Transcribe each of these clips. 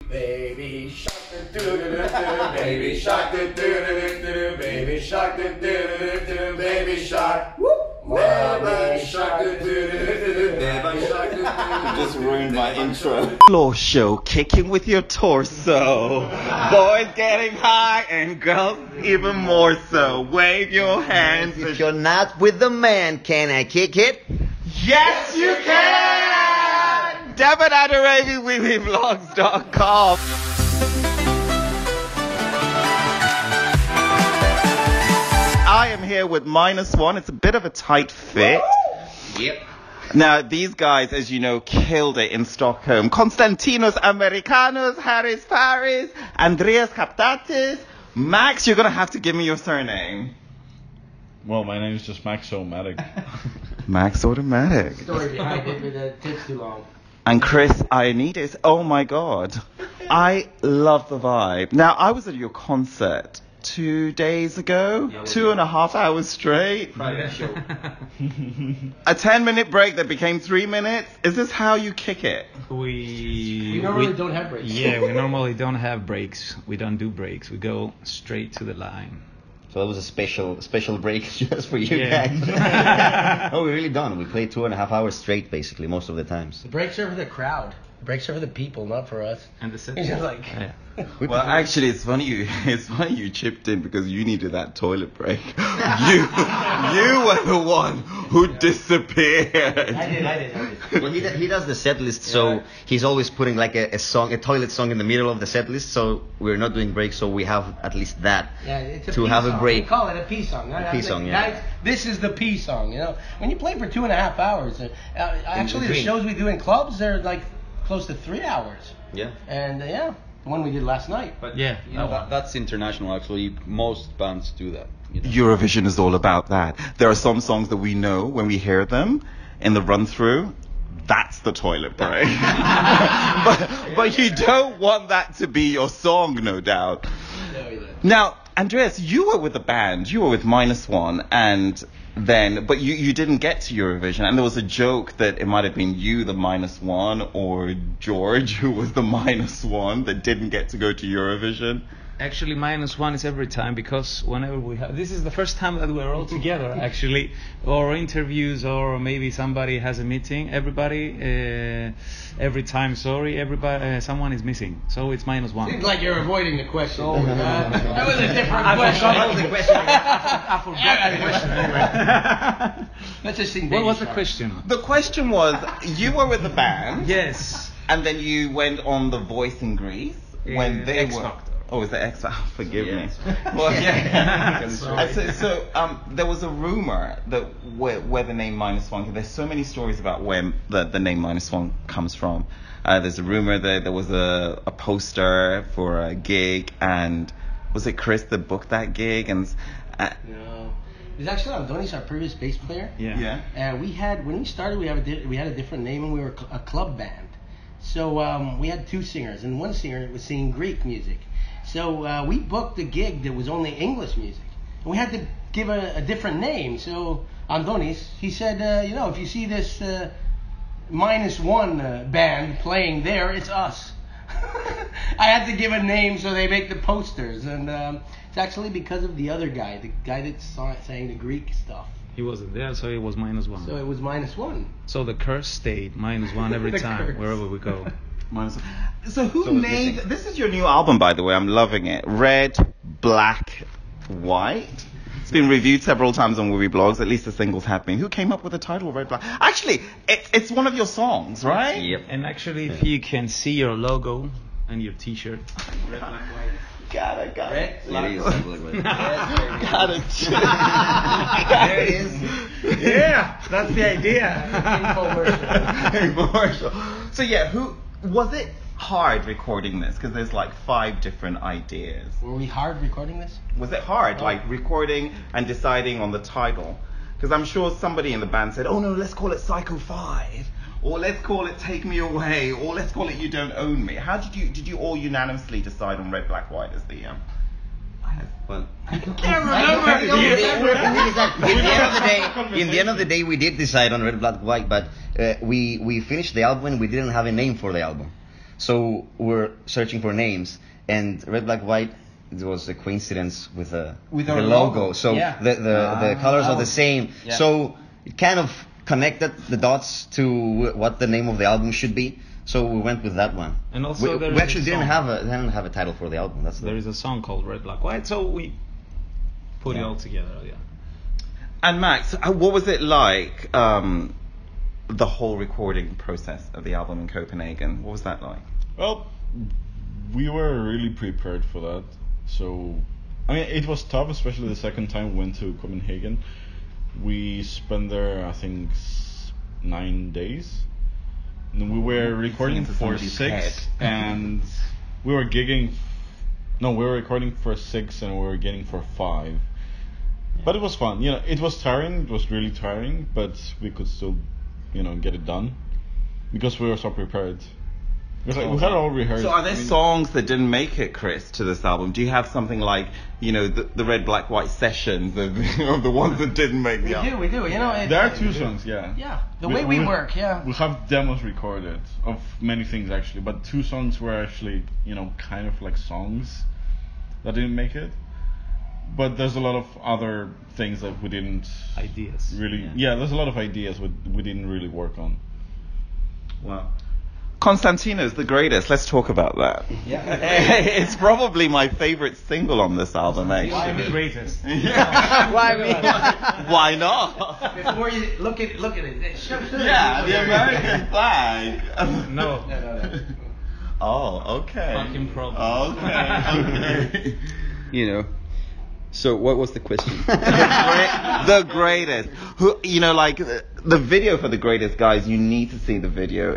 Baby shark do do do do, baby shark do do do do, baby shark do do do, baby shark. Baby shark do do do, baby shark do do. Just ruined my intro. Floor show, kicking with your torso. Boys getting high and girls even more so. Wave your hands. If you're not with the man, can I kick it? Yes, you can! Devin at ArabianWeeWeeVlogs.com. I am here with -1. It's a bit of a tight fit. Yep. Now, these guys, as you know, killed it in Stockholm. Konstantinos Americanos, Harris Paris, Andreas Kaptatis. Max, you're going to have to give me your surname. Well, my name is just Max Automatic. Max Automatic. Story behind it, but it takes too long. And Chris Ioannidis. Oh my God. I love the vibe. Now, I was at your concert 2 days ago, 2.5 hours straight. Private show. A 10-minute break that became 3 minutes. Is this how you kick it? We normally don't have breaks. Yeah, we normally don't have breaks. We don't do breaks. We go straight to the line. So it was a special break just for you Yeah. guys. No, we really don't. We played 2.5 hours straight, basically, most of the times. The breaks are for the crowd. The breaks are for the people, not for us. And the set. It's just like... Yeah. Well, actually, it's funny you chipped in because you needed that toilet break. You were the one who disappeared. I did. Well, he does the set list, so he's always putting like a toilet song in the middle of the set list. So we're not doing breaks, so we have at least that It's a to pee have song. a break. We call it a pee song. Pee song, yeah. Guys, this is the pee song, you know. When you play for 2.5 hours, actually the between. shows we do in clubs, they're like close to 3 hours. Yeah. And the one we did last night. But Yeah, you know, that one. that's international. Actually, most bands do that. You know? Eurovision is all about that. There are some songs that we know when we hear them in the run-through. That's the toilet break. but you don't want that to be your song, no doubt. Now, Andreas, you were with the band. You were with -1, but you didn't get to Eurovision, and there was a joke that it might have been you, the -1, or George, who was the -1 that didn't get to go to Eurovision. Actually, -1 is every time because whenever we have, this is the first time that we're all together actually, or interviews, or maybe somebody has a meeting. Every time, someone is missing, so it's -1. Seems like you're avoiding the question. That was a different question. I forgot the question anyway. Let's just sing What was the Baby Shark. question? The question was, you were with the band, Yes. and then you went on The Voice in Greece when they X were. Factor. Oh, is it X Factor? Forgive me. Yes. Well, yeah. Sorry. so there was a rumor that where the name -1. There's so many stories about where the name -1 comes from. There's a rumor that there was a poster for a gig, and was it Chris that booked that gig? And No. It was actually Andonis, our previous bass player. Yeah. And when we started, we had a different name, and we were a club band. So we had 2 singers, and one singer was singing Greek music. So we booked a gig that was only English music. And we had to give a different name. So Andonis, he said, if you see this -1 band playing there, it's us. I had to give a name so they make the posters. And it's actually because of the other guy, the guy that sang the Greek stuff. He wasn't there, so it was -1. So it was -1. So the curse stayed -1 every The time, curse. wherever we go. so who named? This is your new album, by the way. I'm loving it. Red, Black, White. It's been reviewed several times on Movie Blogs. At least the singles have been. Who came up with the title Red, Black? Actually, it's one of your songs, right? Yep. And actually, if you can see your logo and your T-shirt, Got it. It is something like that. Got it. There it is. yeah, that's the idea. Commercial. So yeah, was it hard recording this? Because there's like 5 different ideas. Were we hard recording this? Was it hard, like recording and deciding on the title? Because I'm sure somebody in the band said, "Oh no, let's call it Psycho 5, or let's call it Take Me Away, or let's call it You Don't Own Me." How did you all unanimously decide on Red, Black, White as the Well, I can't remember. in the end of the day, we did decide on Red, Black, White, but we finished the album and we didn't have a name for the album. So we're searching for names, and Red, Black, White. It was a coincidence with the our logo. logo. So Yeah. the colors are the same. Yeah. So it kind of connected the dots to what the name of the album should be. So we went with that one. And also there we is actually a didn't song. have a title for the album. There is a song called Red, Black, White, so we put it all together. Yeah. And Max, what was it like, the whole recording process of the album in Copenhagen? What was that like? Well, we were really prepared for that. So, I mean, it was tough, especially the second time we went to Copenhagen. We spent there, I think, 9 days. And we were recording for 6, and we were gigging. No, we were recording for 6, and we were getting for 5. But it was fun. You know, it was tiring. It was really tiring, but we could still, get it done because we were so prepared. We had all rehearsed. So are there songs that didn't make it, Chris, to this album? Do you have something like, the Red, Black, White sessions of the ones that didn't make the album? We do. There are 2 songs, yeah. Yeah, the way we work, yeah. We have demos recorded of many things actually, but 2 songs were actually, kind of like songs that didn't make it. But there's a lot of other things that we didn't Ideas. really. Yeah, there's a lot of ideas we didn't really work on. Wow. Constantino's the greatest. Let's talk about that. Yeah. It's probably my favorite single on this album, Why actually. the greatest? Why me? Why not? Before you look at it. Yeah, the American flag. No. Oh, okay. Fucking problem. Okay. So what was the question? The greatest. Who, like the video for the greatest, guys. You need to see the video.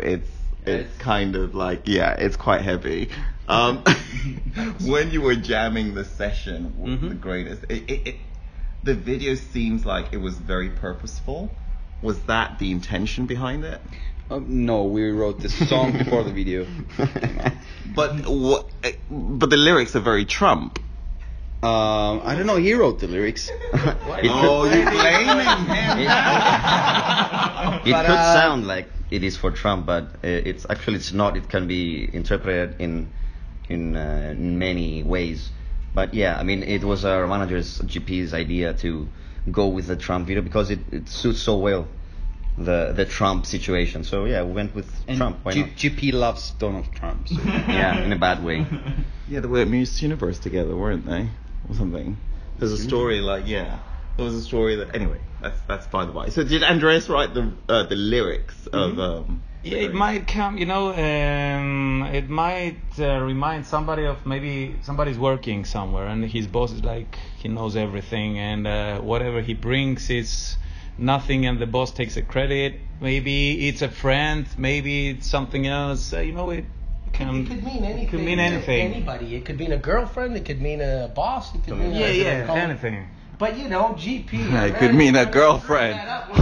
It's kind of like, it's quite heavy. When you were jamming the session with the greatest, the video seems like it was very purposeful. Was that the intention behind it? No, we wrote the song before the video. But the lyrics are very Trump. I don't know. He wrote the lyrics. You're blaming him. It could sound like it is for Trump, but it's not. It can be interpreted in many ways. But yeah, I mean, it was our manager's GP's idea to go with the Trump video because it suits so well the Trump situation. So yeah, we went with Trump. Why not? GP loves Donald Trump. So. Yeah, in a bad way. Yeah, they were at Muse Universe together, weren't they? Or something. There's a story there was a story that, anyway, that's by the by. So did Andreas write the lyrics of Yeah, it might come, it might remind somebody of maybe somebody's working somewhere and his boss is like, he knows everything, and whatever he brings is nothing, and the boss takes the credit. Maybe it's a friend, maybe it's something else, it can... It could mean anything. It could mean anything. Anybody. It could mean a girlfriend. It could mean a boss. It could mean anything. But GP. it could mean a girlfriend.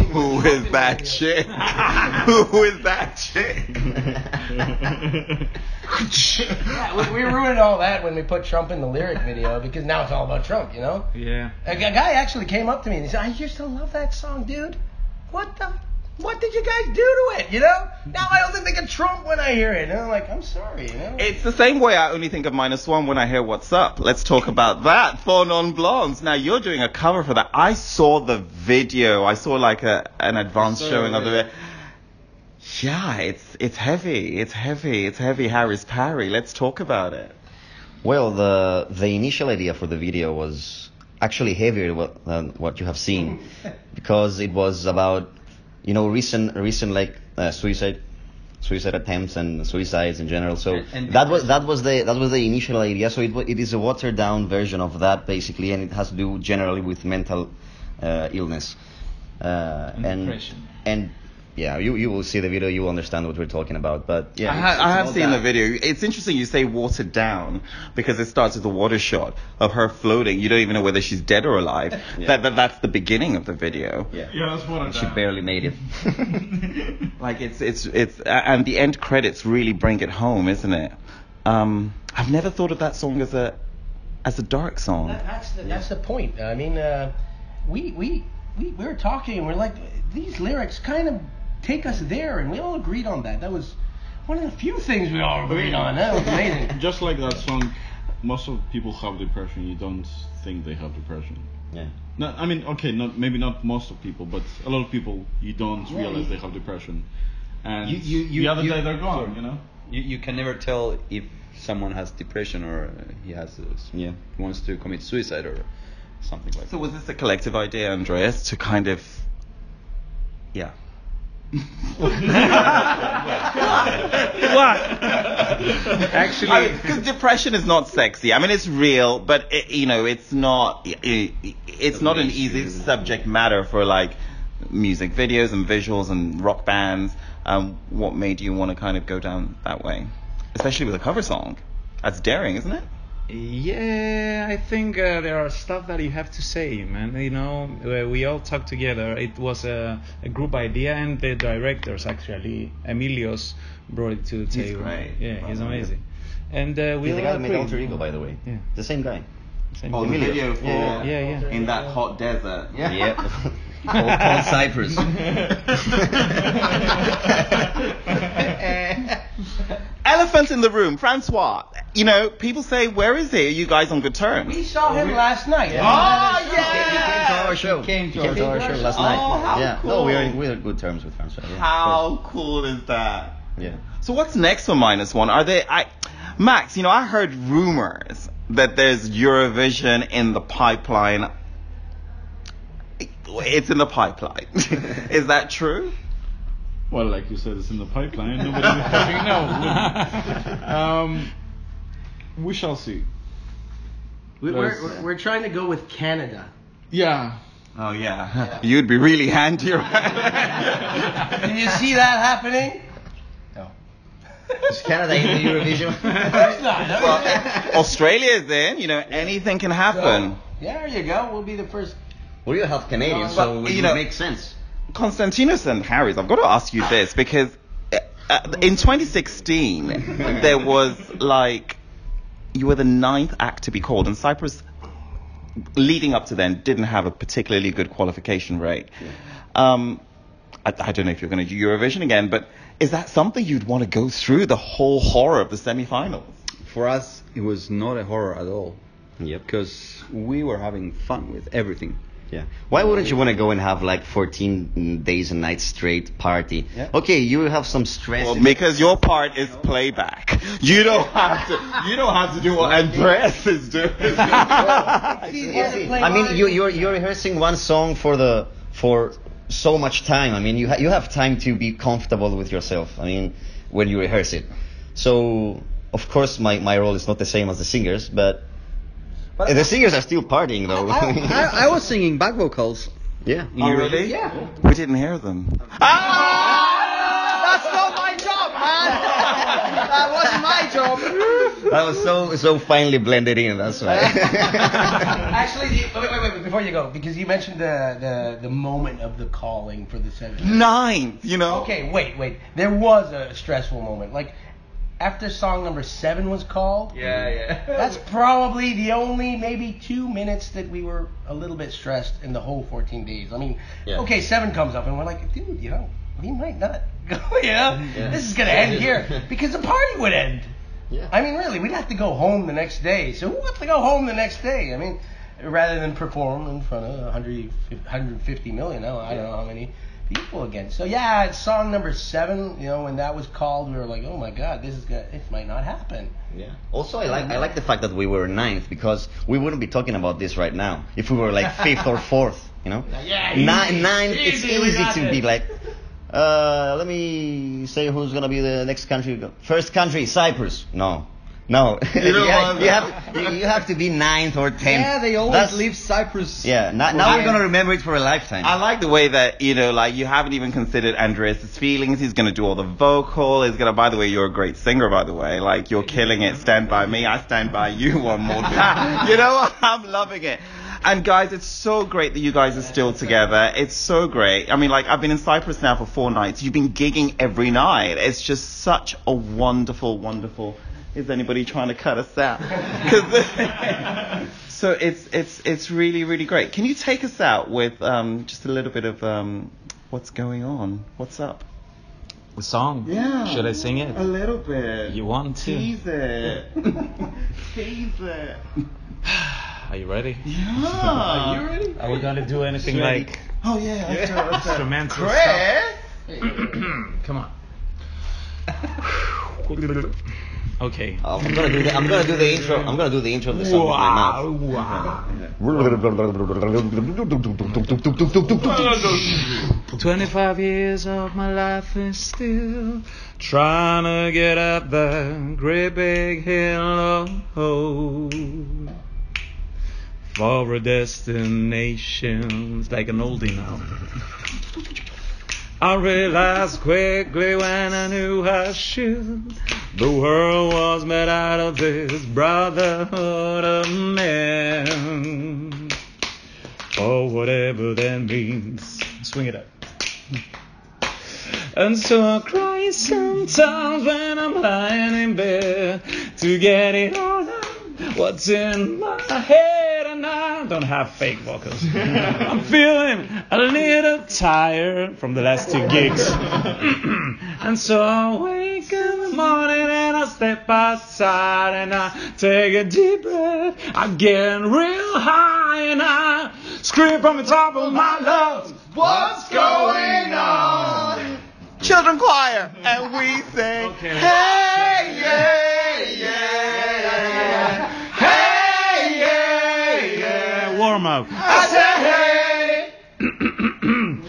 Who is that chick? Who is that chick? Yeah, we ruined all that when we put Trump in the lyric video because now it's all about Trump, Yeah. A guy actually came up to me and he said, "I used to love that song, dude. What did you guys do to it? Now I only think of Trump when I hear it." And I'm like, I'm sorry, It's the same way I only think of -1 when I hear What's Up. Let's talk about that. For Non-Blondes. Now you're doing a cover for that. I saw the video. I saw like an advanced showing of the. Yeah, it's heavy. It's heavy. Harris Parry. Let's talk about it. Well, the initial idea for the video was actually heavier than what you have seen, because it was about recent like suicide attempts and suicides in general. So and that was the initial idea. So it is a watered down version of that basically, and it has to do generally with mental illness and depression. And yeah, you will see the video, you will understand what we're talking about. But yeah, I have seen the video. It's interesting you say watered down, because it starts with a water shot of her floating. You don't even know whether she's dead or alive. Yeah. That's the beginning of the video. Yeah, that's watered she down. barely made it. Like it's and the end credits really bring it home, isn't it? I've never thought of that song as a dark song. That's the point. I mean, we were talking and we're like, these lyrics kind of take us there, and we all agreed on that. That was One of the few things we all agreed on. That was amazing. Just like that song, most of people have depression. You don't think they have depression. Yeah. No, I mean, okay, maybe not most of people, but a lot of people you don't realize they have depression, and the other day they're gone. You know. You can never tell if someone has depression or he wants to commit suicide or something like that. So was this a collective idea, Andreas, to kind of, yeah? What? Actually, because depression is not sexy. I mean, it's real, but it's not. It's not an easy subject matter for like music videos and visuals and rock bands. What made you want to kind of go down that way, especially with a cover song? That's daring, isn't it? Yeah, I think there are stuff that you have to say, man. We all talked together. It was a group idea, and the directors actually, Emilios, brought it to the table. He's great. Yeah, he's amazing. And we He's the guy all who made agreed. Alter Ego, by the way. Yeah. The same guy. Same Oh, the thing. video for Yeah. in that hot desert. Yeah. called Cyprus. Elephant in the room, Francois. People say, where is he? Are you guys on good terms? We saw him last night. Yeah. Oh, He came to our show. He came to our show last Oh, night. how Yeah. cool. No, we're on good terms with Francois. Yeah, How cool is that? Yeah. So what's next for -1? Are they? Max, I heard rumors that there's Eurovision in the pipeline. It's in the pipeline. Is that true? Well, like you said, it's in the pipeline. Nobody is fucking knows. We shall see. We're trying to go with Canada. Yeah. Oh yeah. You'd be really handy, right? Did you see that happening? Is Canada in the Eurovision? Of course not. Well, Australia is in. Anything can happen. Yeah, there you go. We'll be the first. Well, you're half Canadian, But, so it would make sense. Konstantinos and Harris, I've got to ask you this because in 2016 there was you were the 9th act to be called, and Cyprus, leading up to then, didn't have a particularly good qualification rate. I don't know if you're going to do Eurovision again, but is that something you'd want to go through, the whole horror of the semi-finals? For us, it was not a horror at all. Yep. Because we were having fun with everything. Yeah. Why wouldn't you want to go and have 14 days and nights straight party? Yeah. Okay, you have some stress. Well, because your part is playback. You don't have to do what Andreas is doing. I mean, you're rehearsing one song for so much time. I mean, you have time to be comfortable with yourself. I mean, when you rehearse it. So, of course, my role is not the same as the singers, but the singers are still partying, though. I was singing back vocals. Yeah. Oh, really? Yeah. We didn't hear them. That's not my job, man. That wasn't my job. That was so finely blended in. That's why. Actually, wait, before you go, because you mentioned the moment of the calling for the 7th. 9th, Okay, wait. There was a stressful moment. After song number 7 was called. Yeah. That's probably the only maybe 2 minutes that we were a little bit stressed in the whole 14 days. I mean, okay, 7 comes up and we're like, dude, we might not go, This is going to end here because the party would end. Yeah. I mean, really, we'd have to go home the next day. So who wants to go home the next day? I mean, rather than perform in front of 150 million, I don't know how many people again. So yeah, it's song number 7. When that was called, we were like, oh my God, this might not happen. Yeah. Also, I like the fact that we were 9th because we wouldn't be talking about this right now if we were 5th or 4th. Yeah, 9th. It's easy, we easy got to this. be let me say who's gonna be the next country. First country, Cyprus. No. You have to be 9th or 10th. Yeah, they always leave Cyprus. Yeah. Now we're gonna remember it for a lifetime. I like the way that, you haven't even considered Andreas' feelings. He's going to do all the vocal. By the way, you're a great singer, by the way. You're killing it. Stand by me. I stand by you one more time. I'm loving it. And guys, it's so great that you guys are still together. It's so great. I mean, I've been in Cyprus now for 4 nights. You've been gigging every night. It's just such a wonderful, wonderful... Is anybody trying to cut us out? So it's really, really great. Can you take us out with just a little bit of what's going on? What's up? The song? Yeah. Should I sing it? A little bit. You want to? Tease it. Tease it. Are you ready? Yeah. Are you ready? Are we gonna do anything like Oh yeah. instrumental Chris. stuff? Come on. Okay. I'm gonna do the intro. I'm gonna do the intro of the song with my mouth. Wow. 25 years of my life is still trying to get up the great big hill for a destination. It's like an oldie now. I realized quickly when I knew I should, the world was made out of this brotherhood of men. Or whatever that means. Swing it up. And so I cry sometimes when I'm lying in bed to get it all out. What's in my head, and I don't have fake vocals. I'm feeling a little tired from the last 2 gigs. And so I wake in the morning and I step outside and I take a deep breath. I get real high and I scream from the top of my lungs, what's going on? Children choir, and we sing, Okay. hey, yeah, yeah, hey, yeah, yeah. Warm up. I said, hey,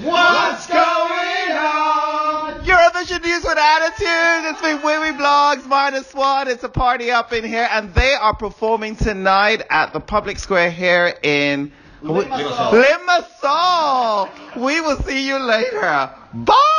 what's going on? Eurovision News with Attitude. It's been Wiwi Blogs -1. It's a party up in here, and they are performing tonight at the public square here in Limassol. We will see you later. Bye.